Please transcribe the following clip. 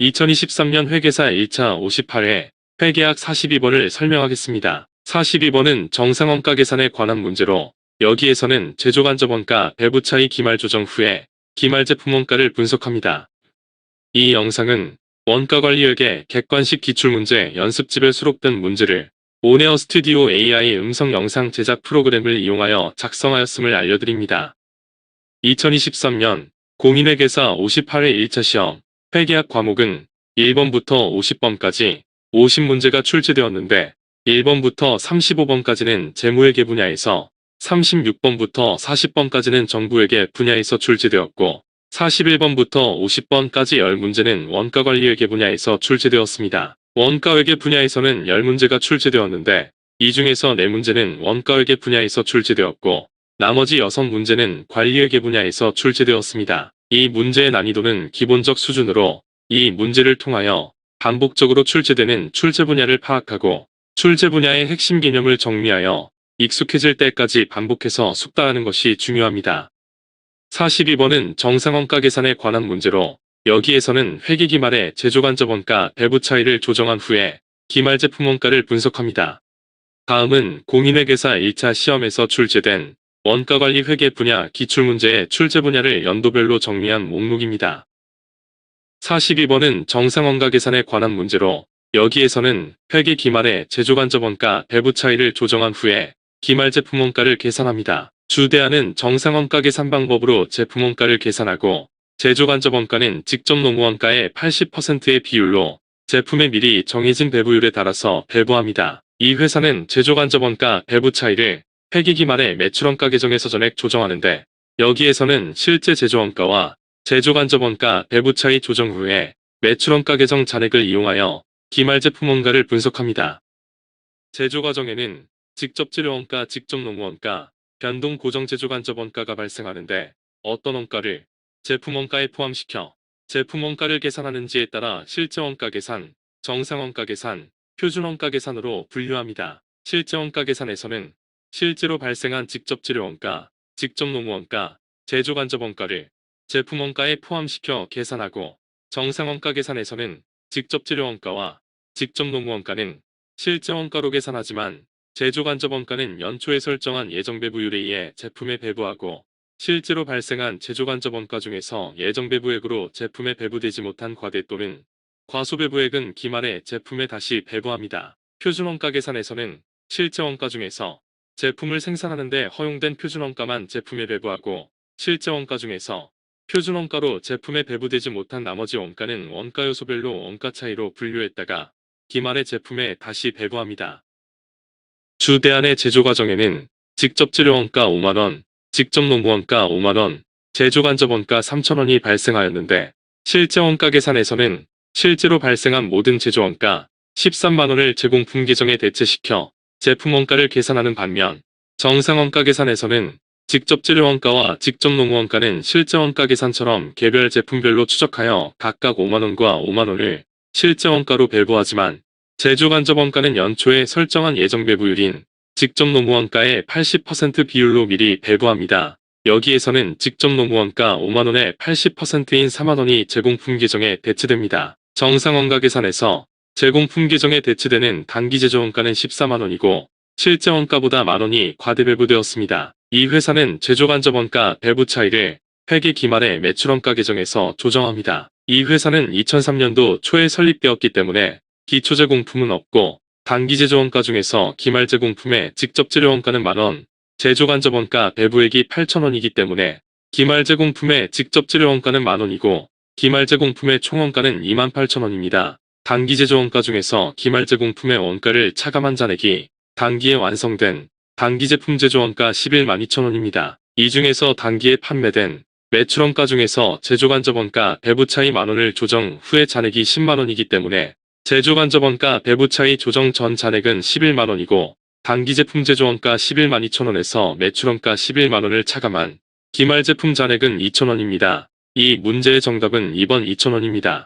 2023년 회계사 1차 58회 회계학 42번을 설명하겠습니다. 42번은 정상원가 계산에 관한 문제로 여기에서는 제조간접원가 배부 차이 기말 조정 후에 기말 제품 원가를 분석합니다. 이 영상은 원가관리회계 객관식 기출문제 연습집에 수록된 문제를 온에어 스튜디오 AI 음성 영상 제작 프로그램을 이용하여 작성하였음을 알려드립니다. 2023년 공인회계사 58회 1차 시험 회계학 과목은 1번부터 50번까지 50문제가 출제되었는데 1번부터 35번까지는 재무회계 분야에서 36번부터 40번까지는 정부회계 분야에서 출제되었고 41번부터 50번까지 10문제는 원가관리회계 분야에서 출제되었습니다. 원가회계 분야에서는 10문제가 출제되었는데 이 중에서 4문제는 원가회계 분야에서 출제되었고 나머지 6문제는 관리회계 분야에서 출제되었습니다. 이 문제의 난이도는 기본적 수준으로 이 문제를 통하여 반복적으로 출제되는 출제 분야를 파악하고 출제 분야의 핵심 개념을 정리하여 익숙해질 때까지 반복해서 숙달하는 것이 중요합니다. 42번은 정상원가 계산에 관한 문제로 여기에서는 회계 기말에 제조간접원가 배부 차이를 조정한 후에 기말 제품 원가를 분석합니다. 다음은 공인회계사 1차 시험에서 출제된 원가관리 회계 분야 기출문제의 출제 분야를 연도별로 정리한 목록입니다. 42번은 정상원가 계산에 관한 문제로 여기에서는 회계 기말에 제조간접원가 배부 차이를 조정한 후에 기말 제품 원가를 계산합니다. 주대안은 정상원가 계산 방법으로 제품 원가를 계산하고 제조간접원가는 직접 농무원가의 80%의 비율로 제품의 미리 정해진 배부율에 따라서 배부합니다. 이 회사는 제조간접원가 배부 차이를 회계 기말에 매출원가 계정에서 전액 조정하는데 여기에서는 실제 제조원가와 제조간접원가 배부 차이 조정 후에 매출원가 계정 잔액을 이용하여 기말 제품 원가를 분석합니다. 제조 과정에는 직접 재료원가, 직접 농무원가, 변동 고정 제조간접원가가 발생하는데 어떤 원가를 제품 원가에 포함시켜 제품 원가를 계산하는지에 따라 실제 원가 계산, 정상 원가 계산, 표준 원가 계산으로 분류합니다. 실제 원가 계산에서는 실제로 발생한 직접 재료 원가, 직접 농무 원가, 제조 간접 원가를 제품 원가에 포함시켜 계산하고 정상 원가 계산에서는 직접 재료 원가와 직접 농무 원가는 실제 원가로 계산하지만 제조 간접 원가는 연초에 설정한 예정 배부율에 의해 제품에 배부하고 실제로 발생한 제조 간접 원가 중에서 예정 배부액으로 제품에 배부되지 못한 과대 또는 과소 배부액은 기말에 제품에 다시 배부합니다. 표준 원가 계산에서는 실제 원가 중에서 제품을 생산하는 데 허용된 표준 원가만 제품에 배부하고 실제 원가 중에서 표준 원가로 제품에 배부되지 못한 나머지 원가는 원가 요소별로 원가 차이로 분류했다가 기말에 제품에 다시 배부합니다. 주대안의 제조 과정에는 직접 재료 원가 5만원, 직접 농무 원가 5만원, 제조 간접 원가 3,000원이 발생하였는데 실제 원가 계산에서는 실제로 발생한 모든 제조 원가 13만원을 제공품 계정에 대체시켜 제품 원가를 계산하는 반면 정상 원가 계산에서는 직접 재료 원가와 직접 농무 원가는 실제 원가 계산처럼 개별 제품별로 추적하여 각각 5만원과 5만원을 실제 원가로 배부하지만 제조 간접 원가는 연초에 설정한 예정 배부율인 직접 농무 원가의 80% 비율로 미리 배부합니다. 여기에서는 직접 농무 원가 5만원의 80%인 4만원이 제공품 계정에 대체됩니다. 정상 원가 계산에서 제공품 계정에 대체되는 단기 제조 원가는 14만원이고 실제 원가보다 만원이 과대 배부되었습니다. 이 회사는 제조 간접 원가 배부 차이를 회계 기말에 매출원가 계정에서 조정합니다. 이 회사는 2003년도 초에 설립되었기 때문에 기초 제공품은 없고 단기 제조 원가 중에서 기말 제공품의 직접 재료 원가는 만원, 제조 간접 원가 배부액이 8,000원이기 때문에 기말 제공품의 직접 재료 원가는 만원이고 기말 제공품의 총 원가는 28,000원입니다. 단기 제조 원가 중에서 기말 제공품의 원가를 차감한 잔액이 단기에 완성된 단기 제품 제조 원가 112,200원입니다. 이 중에서 단기에 판매된 매출원가 중에서 제조 간접 원가 배부 차이 만원을 조정 후에 잔액이 10만원이기 때문에 제조 간접 원가 배부 차이 조정 전 잔액은 11만원이고 단기 제품 제조 원가 112,200원에서 매출원가 11만원을 차감한 기말 제품 잔액은 2,000원입니다. 이 문제의 정답은 2번 2,000원입니다.